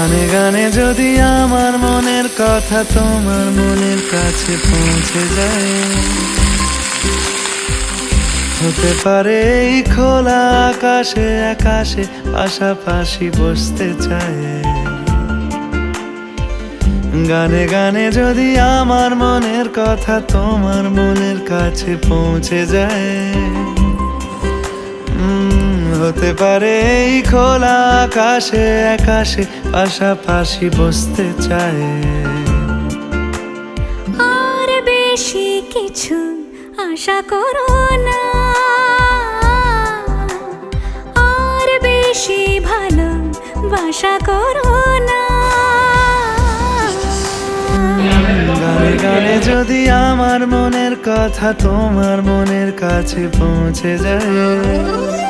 গানে গানে যদি আমার মনের কথা তোমার মনের কাছে পৌঁছে যায়, হতে পারে এই খোলা আকাশে আকাশে পাশাপাশি বসতে চায়। গানে গানে যদি আমার মনের কথা তোমার মনের কাছে পৌঁছে যায়, হতে পারে এই খোলা আকাশে আকাশে পাশাপাশি বসতে চায়। আর বেশি কিছু আশা করো না, আর বেশি ভালোবাসা করো না। গানে গানে যদি আমার মনের কথা তোমার মনের কাছে পৌঁছে যায়।